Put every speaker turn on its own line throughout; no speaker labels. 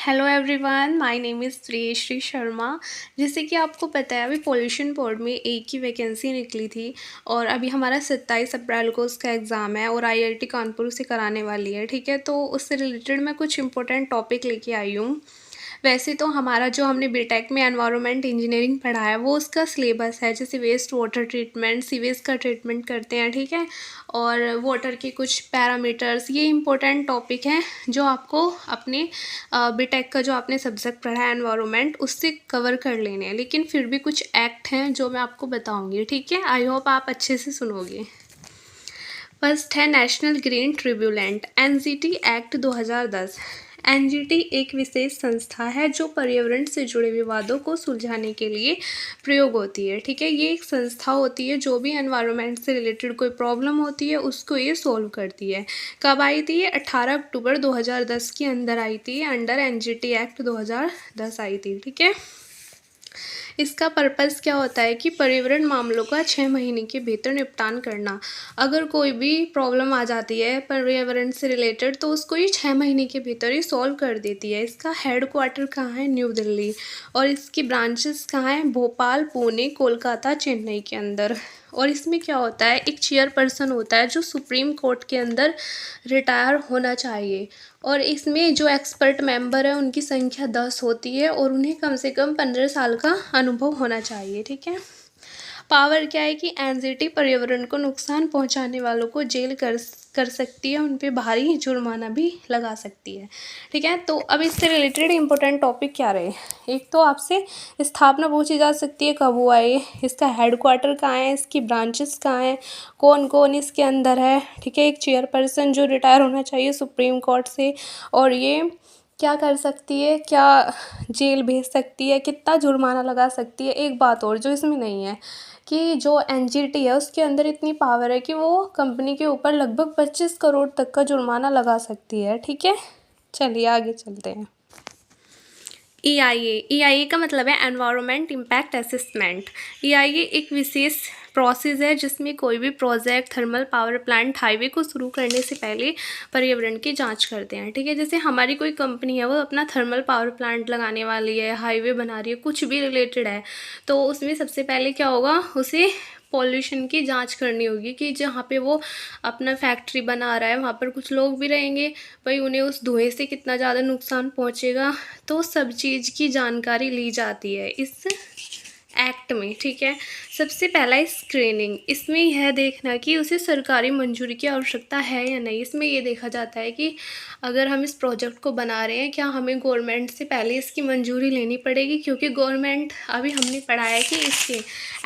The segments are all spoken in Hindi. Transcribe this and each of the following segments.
Hello everyone, my name is Shreyashree Sharma. जैसे कि आपको पता है, अभी पोल्यूशन बोर्ड में एक ही वैकेंसी निकली थी और अभी हमारा 27 अप्रैल को उसका एग्ज़ाम है और आईआईटी कानपुर उसे कराने वाली है। ठीक है, तो उससे रिलेटेड मैं कुछ इंपॉर्टेंट टॉपिक लेके आई हूँ। वैसे तो हमारा जो हमने बीटेक में एनवायरनमेंट इंजीनियरिंग पढ़ा है वो उसका सिलेबस है, जैसे वेस्ट वाटर ट्रीटमेंट, सीवेज का ट्रीटमेंट करते हैं। ठीक है, और वाटर के कुछ पैरामीटर्स, ये इंपॉर्टेंट टॉपिक हैं जो आपको अपने बीटेक का जो आपने सब्जेक्ट पढ़ा है एनवायरनमेंट, उससे कवर कर लेने हैं। लेकिन फिर भी कुछ एक्ट हैं जो मैं आपको बताऊंगी। ठीक है, आई होप आप अच्छे से सुनोगे। फर्स्ट है national green tribunal, NGT act 2010। NGT एक विशेष संस्था है जो पर्यावरण से जुड़े विवादों को सुलझाने के लिए प्रयोग होती है। ठीक है, ये एक संस्था होती है जो भी एनवायरनमेंट से रिलेटेड कोई प्रॉब्लम होती है उसको ये सॉल्व करती है। कब आई थी ये? 18 अक्टूबर 2010 के अंदर आई थी, अंडर एनजीटी एक्ट 2010 आई थी। ठीक है, इसका पर्पज़ क्या होता है कि पर्यावरण मामलों का 6 महीने के भीतर निपटान करना। अगर कोई भी प्रॉब्लम आ जाती है पर्यावरण से रिलेटेड तो उसको ये 6 महीने के भीतर ही सॉल्व कर देती है। इसका हेड क्वार्टर कहाँ है? न्यू दिल्ली। और इसकी ब्रांचेस कहाँ हैं? भोपाल, पुणे, कोलकाता, चेन्नई के अंदर। और इसमें क्या होता है, एक चेयरपर्सन होता है जो सुप्रीम कोर्ट के अंदर रिटायर होना चाहिए। और इसमें जो एक्सपर्ट मेंबर है उनकी संख्या 10 होती है और उन्हें कम से कम 15 साल का अनुभव होना चाहिए। ठीक है, पावर क्या है कि एनजीटी पर्यावरण को नुकसान पहुंचाने वालों को जेल कर सकती है, उन पे भारी जुर्माना भी लगा सकती है। ठीक है, तो अब इससे रिलेटेड इंपॉर्टेंट टॉपिक क्या रहे? एक तो आपसे स्थापना पूछी जा सकती है, कब हुआ है, इसका हेड क्वार्टर कहाँ है, इसकी ब्रांचेस कहाँ हैं, कौन कौन इसके अंदर है। ठीक है, एक चेयरपर्सन जो रिटायर होना चाहिए सुप्रीम कोर्ट से, और ये क्या कर सकती है, क्या जेल भेज सकती है, कितना जुर्माना लगा सकती है। एक बात और जो इसमें नहीं है कि जो एनजीटी है उसके अंदर इतनी पावर है कि वो कंपनी के ऊपर लगभग 25 करोड़ तक का जुर्माना लगा सकती है। ठीक है, चलिए आगे चलते हैं। EIA का मतलब है एनवायरनमेंट इम्पैक्ट असेसमेंट। EIA एक विशेष प्रोसेस है जिसमें कोई भी project, thermal power plant, highway को शुरू करने से पहले पर्यावरण की जांच करते हैं। ठीक है, जैसे हमारी कोई कंपनी है वो अपना थर्मल पावर प्लांट लगाने वाली है, हाईवे बना रही है, कुछ भी रिलेटेड है, तो उसमें सबसे पहले क्या होगा, उसे पॉल्यूशन की जांच करनी होगी कि जहाँ पे वो अपना फैक्ट्री बना रहा है वहाँ पर कुछ लोग भी रहेंगे, भाई उन्हें उस धुएं से कितना ज़्यादा नुकसान पहुँचेगा, तो सब चीज़ की जानकारी ली जाती है इस एक्ट में। ठीक है, सबसे पहला है स्क्रीनिंग। इसमें यह देखना कि उसे सरकारी मंजूरी की आवश्यकता है या नहीं। इसमें ये देखा जाता है कि अगर हम इस प्रोजेक्ट को बना रहे हैं, क्या हमें गवर्नमेंट से पहले इसकी मंजूरी लेनी पड़ेगी, क्योंकि गवर्नमेंट, अभी हमने पढ़ा है कि इसके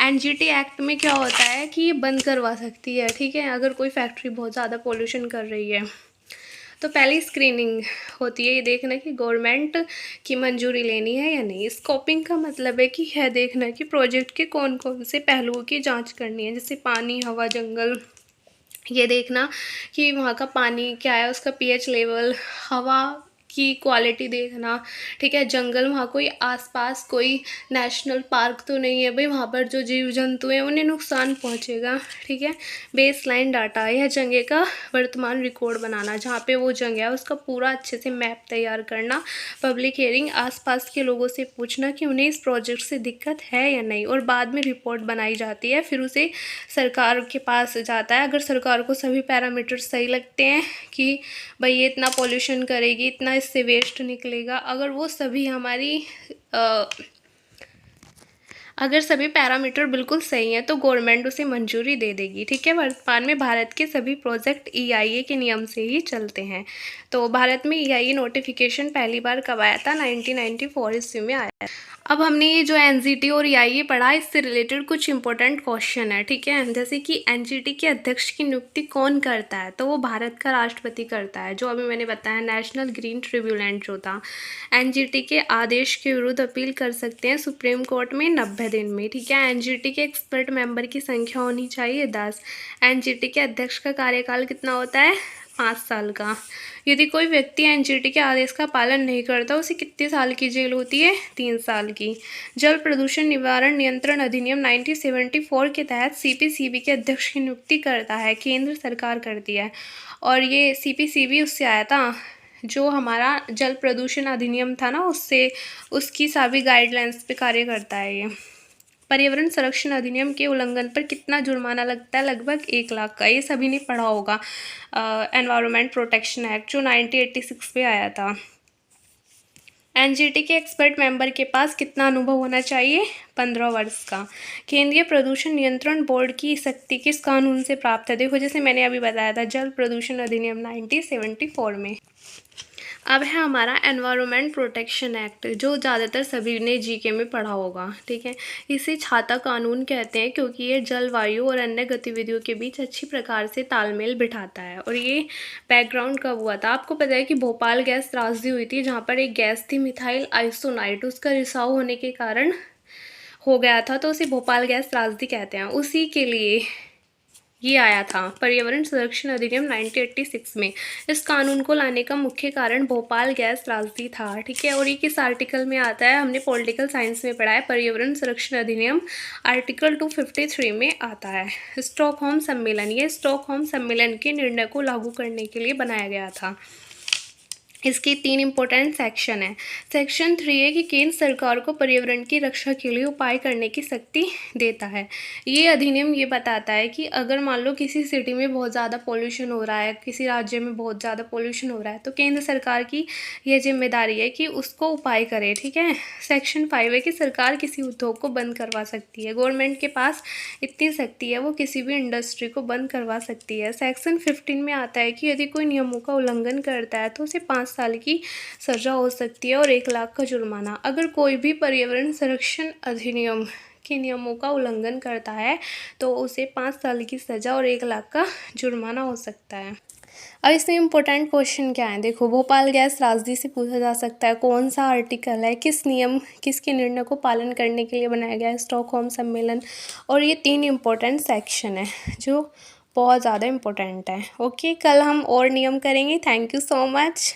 एनजीटी एक्ट में क्या होता है कि ये बंद करवा सकती है। ठीक है, अगर कोई फैक्ट्री बहुत ज़्यादा पोल्यूशन कर रही है तो पहली स्क्रीनिंग होती है, ये देखना कि गवर्नमेंट की मंजूरी लेनी है या नहीं। स्कोपिंग का मतलब है कि यह देखना कि प्रोजेक्ट के कौन कौन से पहलुओं की जांच करनी है, जैसे पानी, हवा, जंगल। ये देखना कि वहाँ का पानी क्या है, उसका पीएच लेवल, हवा की क्वालिटी देखना। ठीक है, जंगल, वहाँ कोई आसपास कोई नेशनल पार्क तो नहीं है, भाई वहाँ पर जो जीव जंतु हैं उन्हें नुकसान पहुँचेगा। ठीक है, बेस लाइन डाटा, यह जगह का वर्तमान रिकॉर्ड बनाना, जहाँ पे वो जगह है उसका पूरा अच्छे से मैप तैयार करना। पब्लिक हियरिंग, आसपास के लोगों से पूछना कि उन्हें इस प्रोजेक्ट से दिक्कत है या नहीं, और बाद में रिपोर्ट बनाई जाती है, फिर उसे सरकार के पास जाता है। अगर सरकार को सभी पैरामीटर सही लगते हैं कि भाई ये इतना पॉल्यूशन करेगी, इतना इससे वेस्ट निकलेगा, अगर वो सभी हमारी अगर सभी पैरामीटर बिल्कुल सही हैं तो गवर्नमेंट उसे मंजूरी दे देगी। ठीक है, वर्तमान में भारत के सभी प्रोजेक्ट EIA के नियम से ही चलते हैं। तो भारत में EIA नोटिफिकेशन पहली बार कब आया था? 1994 ईस्वी में आया। अब हमने ये जो एनजीटी और EIA पढ़ा, इससे रिलेटेड कुछ इंपॉर्टेंट क्वेश्चन है। ठीक है, जैसे कि एनजीटी के अध्यक्ष की नियुक्ति कौन करता है? तो वो भारत का राष्ट्रपति करता है, जो अभी मैंने बताया नेशनल ग्रीन ट्रिब्यूनेंट जो था। एनजीटी के आदेश के विरुद्ध अपील कर सकते हैं सुप्रीम कोर्ट में 90 दिन में। ठीक है, एनजीटी के एक्सपर्ट मेंबर की संख्या होनी चाहिए 10। एनजीटी के अध्यक्ष का कार्यकाल कितना होता है? 5 साल का। यदि कोई व्यक्ति एनजीटी के आदेश का पालन नहीं करता, उसे कितने साल की जेल होती है? 3 साल की। जल प्रदूषण निवारण नियंत्रण अधिनियम 1974 के तहत CPCB के अध्यक्ष की नियुक्ति करता है, केंद्र सरकार करती है। और ये CPCB उससे आया था जो हमारा जल प्रदूषण अधिनियम था ना, उससे उसकी सभी गाइडलाइंस पे कार्य करता है ये। पर्यावरण संरक्षण अधिनियम के उल्लंघन पर कितना जुर्माना लगता है? लगभग 1 लाख का। ये सभी ने पढ़ा होगा, एनवायरनमेंट प्रोटेक्शन एक्ट जो 1986 में आया था। एनजीटी के एक्सपर्ट मेंबर के पास कितना अनुभव होना चाहिए? 15 वर्ष का। केंद्रीय प्रदूषण नियंत्रण बोर्ड की शक्ति किस कानून से प्राप्त है? देखो, जैसे मैंने अभी बताया था, जल प्रदूषण अधिनियम 1974 में। अब है हमारा एनवायरनमेंट प्रोटेक्शन एक्ट, जो ज़्यादातर सभी ने जीके में पढ़ा होगा, ठीक है। इसे छाता कानून कहते हैं क्योंकि ये जलवायु और अन्य गतिविधियों के बीच अच्छी प्रकार से तालमेल बिठाता है। और ये बैकग्राउंड कब हुआ था? आपको पता है कि भोपाल गैस त्रासदी हुई थी, जहाँ पर एक गैस थी मिथाइल आइसोनाइट, उसका रिसाव होने के कारण हो गया था, तो उसे भोपाल गैस त्रासदी कहते हैं। उसी के लिए ये आया था पर्यावरण संरक्षण अधिनियम 1986 में। इस कानून को लाने का मुख्य कारण भोपाल गैस त्रासदी था, ठीक है। और ये किस आर्टिकल में आता है? हमने पॉलिटिकल साइंस में पढ़ा है। पर्यावरण संरक्षण अधिनियम आर्टिकल 253 में आता है। स्टॉकहोम सम्मेलन, ये स्टॉकहोम सम्मेलन के निर्णय को लागू करने के लिए बनाया गया था। इसके 3 इम्पोर्टेंट सेक्शन हैं। सेक्शन 3 है कि केंद्र सरकार को पर्यावरण की रक्षा के लिए उपाय करने की शक्ति देता है। ये अधिनियम ये बताता है कि अगर मान लो किसी सिटी में बहुत ज़्यादा पॉल्यूशन हो रहा है, किसी राज्य में बहुत ज़्यादा पॉल्यूशन हो रहा है, तो केंद्र सरकार की ये जिम्मेदारी है कि उसको उपाय करे, ठीक है। सेक्शन 5 है कि सरकार किसी उद्योग को बंद करवा सकती है। गवर्नमेंट के पास इतनी शक्ति है, वो किसी भी इंडस्ट्री को बंद करवा सकती है। सेक्शन 15 में आता है कि यदि कोई नियमों का उल्लंघन करता है तो उसे 5 साल की सज़ा हो सकती है और 1 लाख का जुर्माना। अगर कोई भी पर्यावरण संरक्षण अधिनियम के नियमों का उल्लंघन करता है तो उसे 5 साल की सज़ा और 1 लाख का जुर्माना हो सकता है। अब इसमें इम्पोर्टेंट क्वेश्चन क्या है? देखो, भोपाल गैस त्रासदी से पूछा जा सकता है कौन सा आर्टिकल है, किस नियम, किसके निर्णय को पालन करने के लिए बनाया गया है स्टॉकहोम सम्मेलन। और ये 3 इम्पोर्टेंट सेक्शन है जो बहुत ज़्यादा इम्पोर्टेंट है। ओके, कल हम और नियम करेंगे। Thank you so much.